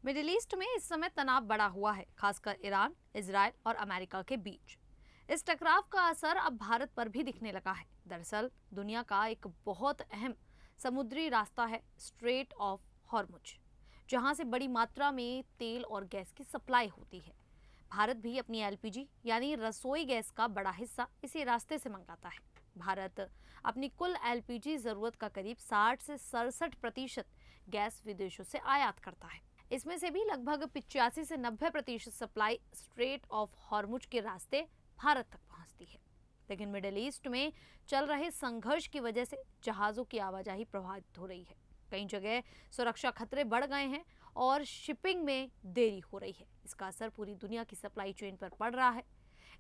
Middle east में इस समय तनाव बढ़ा हुआ है, खासकर ईरान, इजराइल और अमेरिका के बीच। इस टकराव का असर अब भारत पर भी दिखने लगा है। दरअसल दुनिया का एक बहुत अहम समुद्री रास्ता है स्ट्रेट ऑफ हॉर्मुज, जहां से बड़ी मात्रा में तेल और गैस की सप्लाई होती है। भारत भी अपनी एलपीजी यानी रसोई गैस का बड़ा हिस्सा इसी रास्ते से मंगाता है। भारत अपनी कुल एलपीजी जरूरत का करीब 60 से 67% गैस विदेशों से आयात करता है। इसमें से भी लगभग 85 से 90% सप्लाई स्ट्रेट ऑफ हॉर्मुज के रास्ते भारत तक पहुंचती है। लेकिन मिडिल ईस्ट में चल रहे संघर्ष की वजह से जहाजों की आवाजाही प्रभावित हो रही है। कई जगह सुरक्षा खतरे बढ़ गए हैं और शिपिंग में देरी हो रही है। इसका असर पूरी दुनिया की सप्लाई चेन पर पड़ रहा है।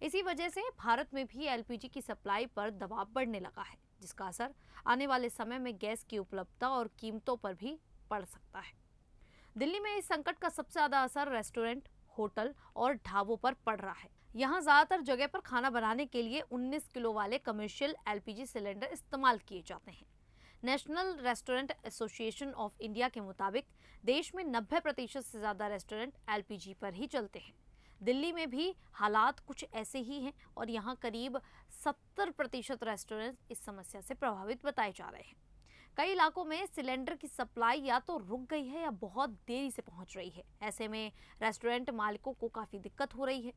इसी वजह से भारत में भी एलपीजी की सप्लाई पर दबाव बढ़ने लगा है, जिसका असर आने वाले समय में गैस की उपलब्धता और कीमतों पर भी पड़ सकता है। दिल्ली में इस संकट का सबसे ज्यादा असर रेस्टोरेंट, होटल और ढाबों पर पड़ रहा है। यहाँ ज्यादातर जगह पर खाना बनाने के लिए 19 किलो वाले कमर्शियल एलपीजी सिलेंडर इस्तेमाल किए जाते हैं। National restaurant association of India के मुताबिक देश में 90% से ज्यादा रेस्टोरेंट एलपीजी पर ही चलते हैं। दिल्ली में भी हालात कुछ ऐसे ही हैं और यहाँ करीब 70% रेस्टोरेंट इस समस्या से प्रभावित बताए जा रहे हैं। कई इलाकों में सिलेंडर की सप्लाई या तो रुक गई है या बहुत देरी से पहुंच रही है। ऐसे में रेस्टोरेंट मालिकों को काफी दिक्कत हो रही है।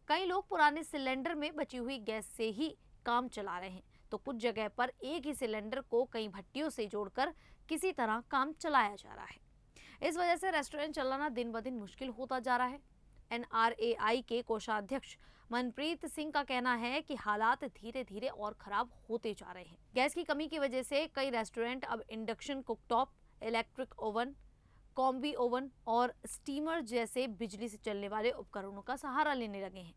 कई लोग पुराने सिलेंडर में बची हुई गैस से ही काम चला रहे हैं, तो कुछ जगह पर एक ही सिलेंडर को कई भट्टियों से जोड़कर किसी तरह काम चलाया जा रहा है। इस वजह से रेस्टोरेंट चलाना दिन ब दिन मुश्किल होता जा रहा है। एनआरएआई के कोषाध्यक्ष मनप्रीत सिंह का कहना है कि हालात धीरे धीरे और खराब होते जा रहे हैं। गैस की कमी की वजह से कई रेस्टोरेंट अब induction cooktop, electric oven, combi oven और स्टीमर जैसे बिजली से चलने वाले उपकरणों का सहारा लेने लगे हैं।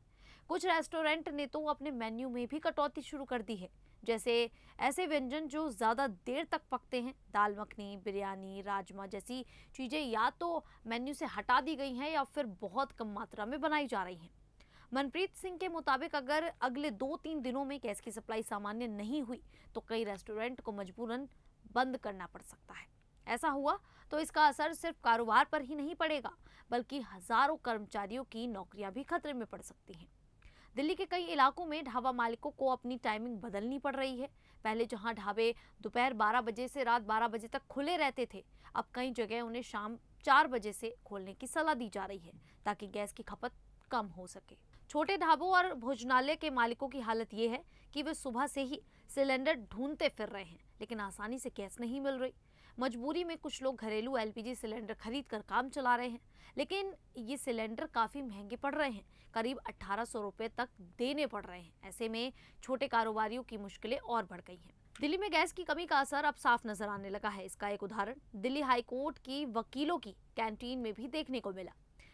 कुछ रेस्टोरेंट ने तो अपने मेन्यू में भी कटौती शुरू कर दी है, जैसे ऐसे व्यंजन जो ज्यादा देर तक पकते हैं, दाल मखनी, बिरयानी, राजमा जैसी चीजें या तो मेन्यू से हटा दी गई हैं या फिर बहुत कम मात्रा में बनाई जा रही हैं। मनप्रीत सिंह के मुताबिक अगर अगले 2-3 दिनों में गैस की सप्लाई सामान्य नहीं हुई तो कई रेस्टोरेंट को मजबूरन बंद करना पड़ सकता है। ऐसा हुआ तो इसका असर सिर्फ कारोबार पर ही नहीं पड़ेगा, बल्कि हजारों कर्मचारियों की नौकरियां भी खतरे में पड़ सकती हैं। दिल्ली के कई इलाकों में ढाबा मालिकों को अपनी टाइमिंग बदलनी पड़ रही है। पहले जहां ढाबे दोपहर 12 बजे से रात 12 बजे तक खुले रहते थे, अब कई जगह उन्हें शाम 4 बजे से खोलने की सलाह दी जा रही है, ताकि गैस की खपत कम हो सके। छोटे ढाबों और भोजनालय के मालिकों की हालत ये है कि वे सुबह से ही सिलेंडर ढूंढते फिर रहे हैं, लेकिन आसानी से गैस नहीं मिल रही। मजबूरी में कुछ लोग घरेलू एलपीजी सिलेंडर खरीद कर काम चला रहे हैं, लेकिन ये सिलेंडर काफी महंगे पड़ रहे हैं, करीब 1800 रुपए तक देने पड़ रहे हैं। ऐसे में छोटे कारोबारियों की मुश्किलें और बढ़ गई हैं। दिल्ली में गैस की कमी का असर अब साफ नजर आने लगा है। इसका एक उदाहरण दिल्ली हाईकोर्ट की वकीलों की कैंटीन में भी देखने को मिला।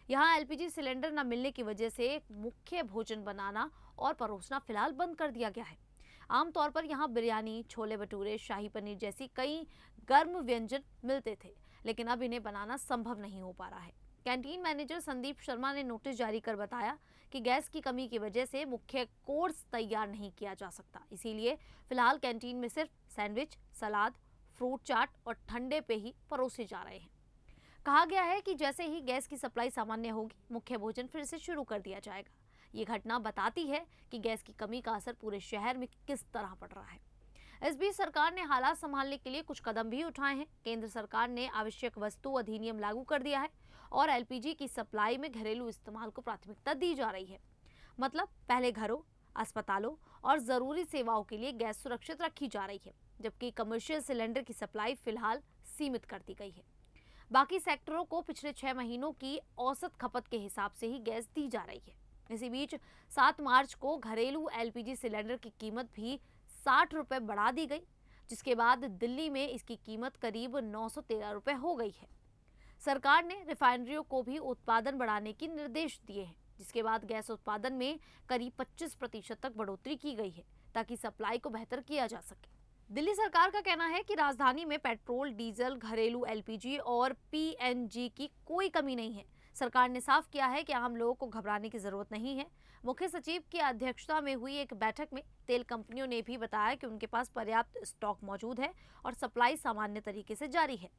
यहाँ एलपीजी सिलेंडर न मिलने की वजह से मुख्य भोजन बनाना और परोसना फिलहाल बंद कर दिया गया है। आमतौर पर यहाँ बिरयानी, छोले भटूरे, शाही पनीर जैसी कई गर्म व्यंजन मिलते थे, लेकिन अब इन्हें बनाना संभव नहीं हो पा रहा है। कैंटीन मैनेजर संदीप शर्मा ने नोटिस जारी कर बताया कि गैस की कमी की वजह से मुख्य कोर्स तैयार नहीं किया जा सकता। इसीलिए फिलहाल कैंटीन में सिर्फ सैंडविच, सलाद, फ्रूट चाट और ठंडे पे ही परोसे जा रहे हैं। कहा गया है कि जैसे ही गैस की सप्लाई सामान्य होगी, मुख्य भोजन फिर से शुरू कर दिया जाएगा। ये घटना बताती है कि गैस की कमी का असर पूरे शहर में किस तरह पड़ रहा है। इस बीच सरकार ने हालात संभालने के लिए कुछ कदम भी उठाए हैं। केंद्र सरकार ने आवश्यक वस्तु अधिनियम लागू कर दिया है और एलपीजी की सप्लाई में घरेलू इस्तेमाल को प्राथमिकता दी जा रही है। मतलब पहले घरों, अस्पतालों और जरूरी सेवाओं के लिए गैस सुरक्षित रखी जा रही है, जबकि कमर्शियल सिलेंडर की सप्लाई फिलहाल सीमित कर दी गई है। बाकी सेक्टरों को पिछले 6 महीनों की औसत खपत के हिसाब से ही गैस दी जा रही है। इसी बीच 7 मार्च को घरेलू एलपीजी सिलेंडर की कीमत भी 60 रुपए बढ़ा दी गई, जिसके बाद दिल्ली में इसकी कीमत करीब 913 रुपए हो गई है। सरकार ने रिफाइनरियों को भी उत्पादन बढ़ाने के निर्देश दिए हैं, जिसके बाद गैस उत्पादन में करीब 25% तक बढ़ोतरी की गई है, ताकि सप्लाई को बेहतर किया जा सके। दिल्ली सरकार का कहना है कि राजधानी में पेट्रोल, डीजल, घरेलू एलपीजी और पीएनजी की कोई कमी नहीं है। सरकार ने साफ किया है कि आम लोगों को घबराने की जरूरत नहीं है। मुख्य सचिव की अध्यक्षता में हुई एक बैठक में तेल कंपनियों ने भी बताया कि उनके पास पर्याप्त स्टॉक मौजूद है और सप्लाई सामान्य तरीके से जारी है।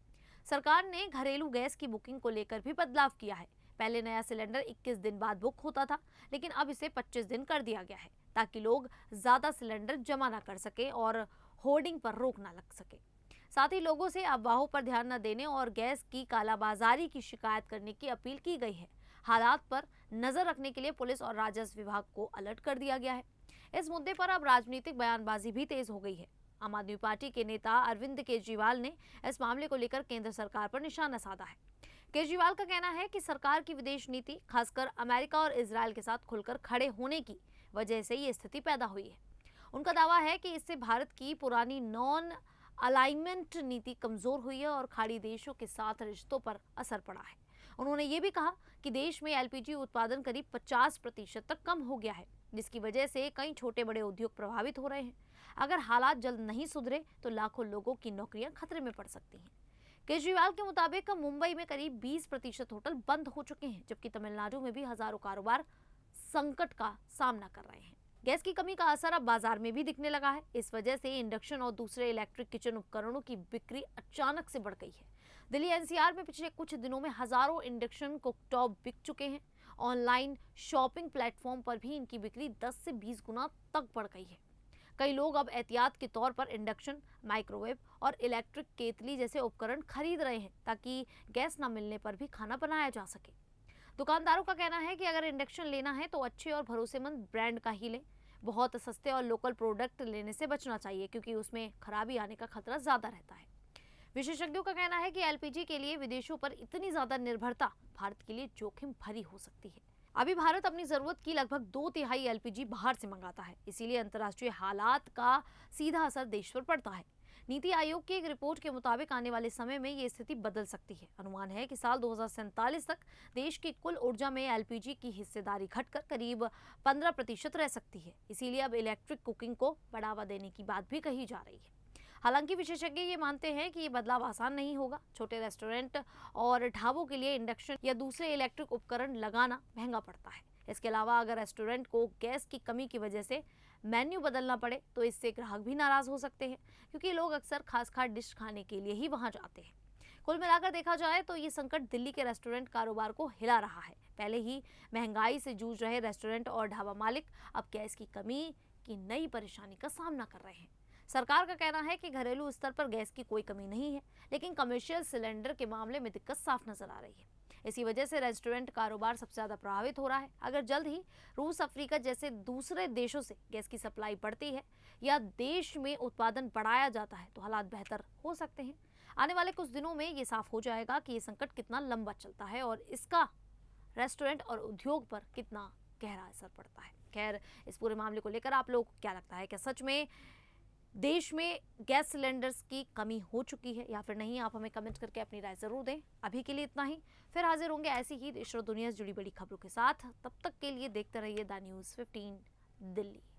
सरकार ने घरेलू गैस की बुकिंग को लेकर भी बदलाव किया है। पहले नया सिलेंडर 21 दिन बाद बुक होता था, लेकिन अब इसे 25 दिन कर दिया गया है ताकि लोग ज्यादा सिलेंडर जमा न कर सके और होर्डिंग पर रोक न लग सके। साथ ही लोगों से अफवाहों पर ध्यान न देने और गैस की कालाबाजारी की शिकायत करने की अपील की गई है। हालात पर नजर रखने के लिए पुलिस और राजस्व विभाग को अलर्ट कर दिया गया है। इस मुद्दे पर अब राजनीतिक बयानबाजी भी तेज हो गई है। आम आदमी पार्टी के नेता अरविंद केजरीवाल ने इस मामले को लेकर केंद्र सरकार पर निशाना साधा है। केजरीवाल का कहना है कि सरकार की विदेश नीति, खासकर अमेरिका और इजरायल के साथ खुलकर खड़े होने की वजह से ये स्थिति पैदा हुई है। उनका दावा है कि इससे भारत की पुरानी नॉन अलाइनमेंट नीति कमजोर हुई है और खाड़ी देशों के साथ रिश्तों पर असर पड़ा है। उन्होंने ये भी कहा कि देश में एलपीजी उत्पादन करीब 50% तक कम हो गया है, जिसकी वजह से कई छोटे बड़े उद्योग प्रभावित हो रहे हैं। अगर हालात जल्द नहीं सुधरे तो लाखों लोगों की नौकरियां खतरे में पड़ सकती हैं। केजरीवाल के मुताबिक मुंबई में करीब 20% होटल बंद हो चुके हैं, जबकि तमिलनाडु में भी हजारों कारोबार संकट का सामना कर रहे हैं। गैस की कमी का असर अब बाजार में भी दिखने लगा है। इस वजह से इंडक्शन और दूसरे इलेक्ट्रिक किचन उपकरणों की बिक्री अचानक से बढ़ गई है। दिल्ली एनसीआर में पिछले कुछ दिनों में हजारों इंडक्शन कुकटॉप बिक चुके हैं। ऑनलाइन शॉपिंग प्लेटफॉर्म पर भी इनकी बिक्री 10 से 20 गुना तक बढ़ गई है। कई लोग अब एहतियात के तौर पर इंडक्शन, माइक्रोवेव और इलेक्ट्रिक केतली जैसे उपकरण खरीद रहे हैं ताकि गैस न मिलने पर भी खाना बनाया जा सके। दुकानदारों का कहना है कि अगर इंडक्शन लेना है तो अच्छे और भरोसेमंद ब्रांड का ही लें। बहुत सस्ते और लोकल प्रोडक्ट लेने से बचना चाहिए, क्योंकि उसमें खराबी आने का खतरा ज्यादा रहता है। विशेषज्ञों का कहना है कि एलपीजी के लिए विदेशों पर इतनी ज्यादा निर्भरता भारत के लिए जोखिम भरी हो सकती है। अभी भारत अपनी जरूरत की लगभग 2/3 एलपीजी बाहर से मंगाता है, इसीलिए अंतर्राष्ट्रीय हालात का सीधा असर देश पर पड़ता है। नीति आयोग की एक रिपोर्ट के मुताबिक आने वाले समय में ये स्थिति बदल सकती है। अनुमान है कि साल 2047 तक देश की कुल ऊर्जा में एलपीजी की हिस्सेदारी घटकर करीब 15% रह सकती है। इसीलिए अब इलेक्ट्रिक कुकिंग को बढ़ावा देने की बात भी कही जा रही है। हालांकि विशेषज्ञ ये मानते हैं कि ये बदलाव आसान नहीं होगा। छोटे रेस्टोरेंट और ढाबों के लिए इंडक्शन या दूसरे इलेक्ट्रिक उपकरण लगाना महंगा पड़ता है। इसके अलावा अगर रेस्टोरेंट को गैस की कमी की वजह से मेन्यू बदलना पड़े तो इससे ग्राहक भी नाराज हो सकते हैं, क्योंकि लोग अक्सर खास डिश खाने के लिए ही वहां जाते हैं। कुल मिलाकर देखा जाए तो ये संकट दिल्ली के रेस्टोरेंट कारोबार को हिला रहा है। पहले ही महंगाई से जूझ रहे रेस्टोरेंट और ढाबा मालिक अब गैस की कमी की नई परेशानी का सामना कर रहे हैं। सरकार का कहना है कि घरेलू स्तर पर गैस की कोई कमी नहीं है, लेकिन कमर्शियल सिलेंडर के मामले में दिक्कत साफ नजर आ रही है। इसी वजह से रेस्टोरेंट कारोबार सबसे ज्यादा प्रभावित हो रहा है। अगर जल्द ही रूस, अफ्रीका जैसे दूसरे देशों से गैस की सप्लाई बढ़ती है या देश में उत्पादन बढ़ाया जाता है तो हालात बेहतर हो सकते हैं। आने वाले कुछ दिनों में ये साफ हो जाएगा कि ये संकट कितना लंबा चलता है और इसका रेस्टोरेंट और उद्योग पर कितना गहरा असर पड़ता है। खैर, इस पूरे मामले को लेकर आप लोगों को क्या लगता है? क्या सच में देश में गैस सिलेंडर्स की कमी हो चुकी है या फिर नहीं? आप हमें कमेंट करके अपनी राय जरूर दें। अभी के लिए इतना ही, फिर हाजिर होंगे ऐसी ही देश और दुनिया से जुड़ी बड़ी खबरों के साथ। तब तक के लिए देखते रहिए द न्यूज़ 15 दिल्ली।